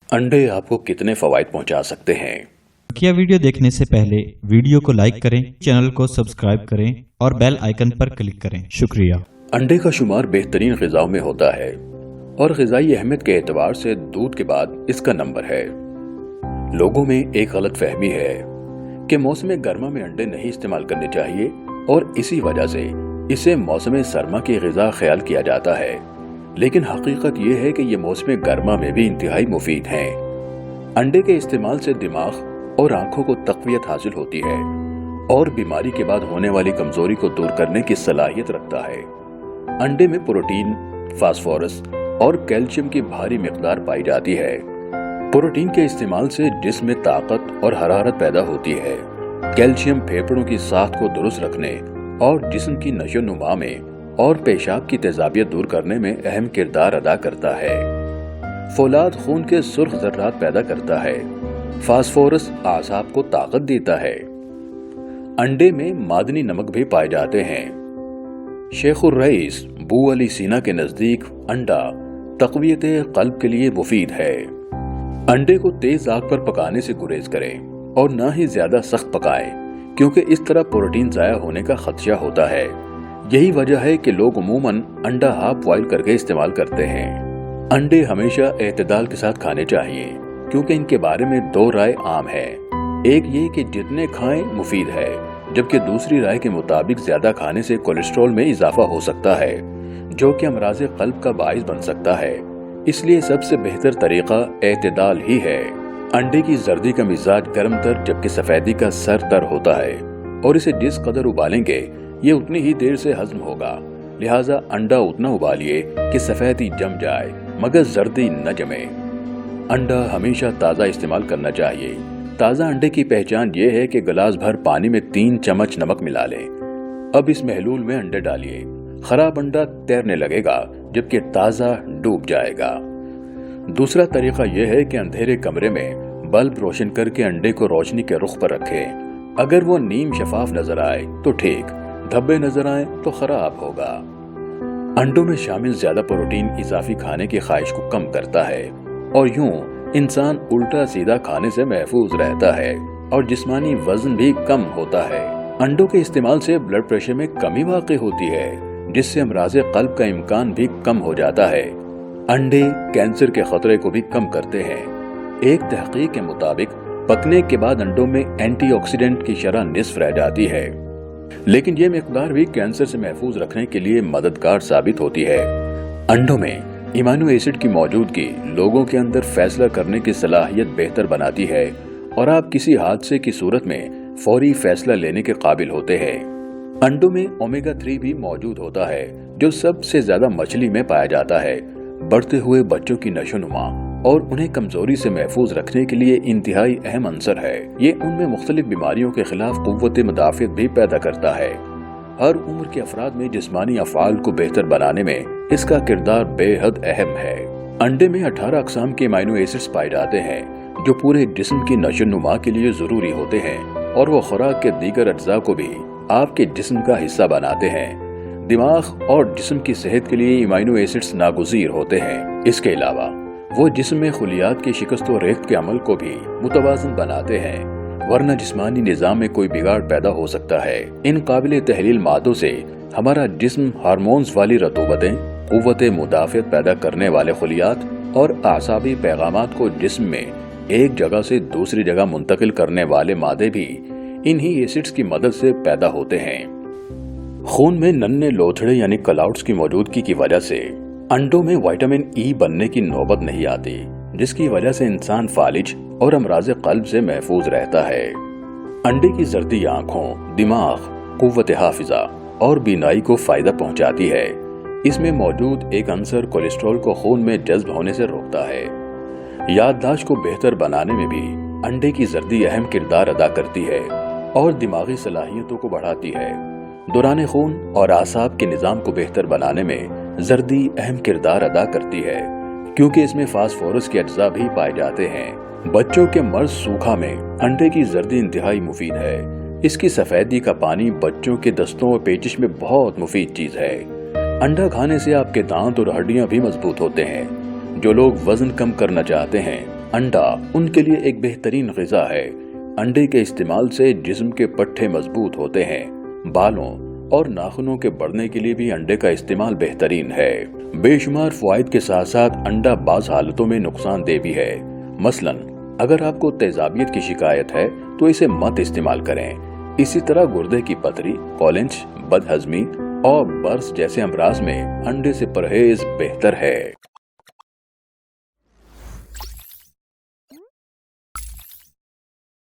अंडे आपको कितने फवाइद पहुंचा सकते हैं? क्या वीडियो देखने से पहले वीडियो को लाइक करें, चैनल को सब्सक्राइब करें और बेल आइकन पर क्लिक करें। शुक्रिया। अंडे का शुमार बेहतरीन ग़िज़ाओं में होता है और ग़िज़ाई अहमियत के एतबार से दूध के बाद इसका नंबर है। लोगों में एक गलत फहमी है कि मौसम गर्मा में अंडे नहीं इस्तेमाल करने चाहिए और इसी वजह से इसे मौसम सरमा की ग़िज़ा ख्याल किया जाता है, लेकिन हकीकत यह है कि ये मौसम गर्मा में भी इंतहाई मुफीद हैं। अंडे के इस्तेमाल से दिमाग और आंखों को तक़वियत हासिल होती है और बीमारी के बाद होने वाली कमजोरी को दूर करने की सलाहियत रखता है। अंडे में प्रोटीन, फास्फोरस और कैल्शियम की भारी मिकदार पाई जाती है। प्रोटीन के इस्तेमाल से जिस्म में ताकत और हरारत पैदा होती है। कैल्शियम फेफड़ों की साख को दुरुस्त रखने और जिस्म की नशोनुमा में और पेशाब की तेजाबियत दूर करने में अहम किरदार अदा करता है। फौलाद खून के सुर्ख ज़र्रात पैदा करता है। फास्फोरस आसाब को ताकत देता है। अंडे में मादनी नमक भी पाए जाते हैं। शेखुर रईस बू अली सीना के नजदीक अंडा तक़वियत क़ल्ब के लिए मुफीद है। अंडे को तेज आग पर पकाने से गुरेज करें और न ही ज्यादा सख्त पकाएं, क्योंकि इस तरह प्रोटीन ज़ाया होने का खदशा होता है। यही वजह है कि लोग अमूमन अंडा हाफ बॉयल करके इस्तेमाल करते हैं। अंडे हमेशा एतदाल के साथ खाने चाहिए, क्योंकि इनके बारे में दो राय आम है। एक ये कि जितने खाएं मुफीद है, जबकि दूसरी राय के मुताबिक ज्यादा खाने से कोलेस्ट्रॉल में इजाफा हो सकता है, जो कि अमराज क़ल्ब का बाइस बन सकता है। इसलिए सबसे बेहतर तरीका एतदाल ही है। अंडे की जर्दी का मिजाज गर्म तर जबकि सफेदी का सर तर होता है और इसे जिस कदर उबालेंगे ये उतनी ही देर से हजम होगा। लिहाजा अंडा उतना उबालिए कि सफेदी जम जाए मगर जर्दी न जमे। अंडा हमेशा ताज़ा इस्तेमाल करना चाहिए। ताज़ा अंडे की पहचान ये है कि गिलास भर पानी में 3 चम्मच नमक मिला लें। अब इस महलूल में अंडे डालिए। खराब अंडा तैरने लगेगा जबकि ताज़ा डूब जाएगा। दूसरा तरीका यह है कि अंधेरे कमरे में बल्ब रोशन करके अंडे को रोशनी के रुख पर रखें। अगर वो नीम शफाफ नजर आए तो ठीक, धब्बे नजर आए तो खराब होगा। अंडों में शामिल ज्यादा प्रोटीन इजाफी खाने की ख्वाहिश को कम करता है और यूं इंसान उल्टा सीधा खाने से महफूज रहता है और जिस्मानी वजन भी कम होता है। अंडों के इस्तेमाल से ब्लड प्रेशर में कमी वाक़ई होती है, जिससे अमराज क़ल्ब का इम्कान भी कम हो जाता है। अंडे कैंसर के खतरे को भी कम करते हैं। एक तहकीक के मुताबिक पकने के बाद अंडों में एंटीऑक्सीडेंट की शरह निस्फ रह जाती है, लेकिन ये मिकदार भी कैंसर से महफूज रखने के लिए मददगार साबित होती है। अंडों में इमाइनो एसिड की मौजूदगी लोगों के अंदर फैसला करने की सलाहियत बेहतर बनाती है और आप किसी हादसे की सूरत में फौरी फैसला लेने के काबिल होते हैं। अंडों में ओमेगा 3 भी मौजूद होता है, जो सबसे ज्यादा मछली में पाया जाता है। बढ़ते हुए बच्चों की नशोनुमा और उन्हें कमजोरी से महफूज रखने के लिए इंतहाई अहम अंसर है। ये उनमें मुख्तलिफ बीमारियों के खिलाफ कुव्वत मुदाफ़ियत भी पैदा करता है। हर उम्र के अफराद में जिस्मानी अफ़आल को बेहतर बनाने में इसका किरदार बेहद अहम है। अंडे में 18 अक़साम के अमीनो एसिड्स पाए जाते हैं, जो पूरे जिस्म की नशोनुमा के लिए जरूरी होते हैं और वो खुराक के दीगर अज्जा को भी आपके जिस्म का हिस्सा बनाते हैं। दिमाग और जिस्म की सेहत के लिए अमीनो एसिड्स नागुज़ीर होते हैं। इसके अलावा वो जिस्म में खुलियात की शिकस्त और रेख्त के अमल को भी मुतवाज़न बनाते हैं, वरना जिस्मानी निज़ाम में कोई बिगाड़ पैदा हो सकता है। इन काबिल तहलील मादों से हमारा जिस्म हार्मोन्स वाली रतूबतें, कुव्वत मुदाफ़ियत पैदा करने वाले खुलियात और आसाबी पैगामात को जिस्म में एक जगह से दूसरी जगह मुंतकिल करने वाले मादे भी इन्हीं एसिड्स की मदद से पैदा होते हैं। खून में नन्हे लोथड़े यानी क्लाउड्स की मौजूदगी की वजह से अंडों में विटामिन ई बनने की नौबत नहीं आती, जिसकी वजह से इंसान फालिज और अमराज क़ल्ब से महफूज रहता है। अंडे की जर्दी आँखों, दिमाग, कुव्वत हाफिजा और बीनाई को फायदा पहुंचाती है। इसमें मौजूद एक अंसर कोलेस्ट्रॉल को खून में जज्ब होने से रोकता है। याददाश्त को बेहतर बनाने में भी अंडे की जर्दी अहम किरदार अदा करती है और दिमागी सलाहियतों को बढ़ाती है। दौरान खून और आसाब के निज़ाम को बेहतर बनाने में जर्दी अहम किरदार अदा करती है, क्योंकि इसमें फास्फोरस के अज्जा भी पाए जाते हैं। बच्चों के मर्ज सूखा में अंडे की जर्दी इंतहाई मुफीद है। इसकी सफेदी का पानी बच्चों के दस्तों और पेचिश में बहुत मुफीद चीज है। अंडा खाने से आपके दांत और हड्डियां भी मजबूत होते हैं। जो लोग वजन कम करना चाहते हैं अंडा उनके लिए एक बेहतरीन ग़िज़ा है। अंडे के इस्तेमाल से जिस्म के पट्टे मजबूत होते हैं। बालों और नाखूनों के बढ़ने के लिए भी अंडे का इस्तेमाल बेहतरीन है। बेशुमार फ़वाइद के साथ साथ अंडा बाज़ हालतों में नुकसानदेह भी है। मसलन अगर आपको तेजाबियत की शिकायत है तो इसे मत इस्तेमाल करें। इसी तरह गुर्दे की पथरी, कॉलेज, बदहजमी और बर्स जैसे अमराज में अंडे से परहेज बेहतर है।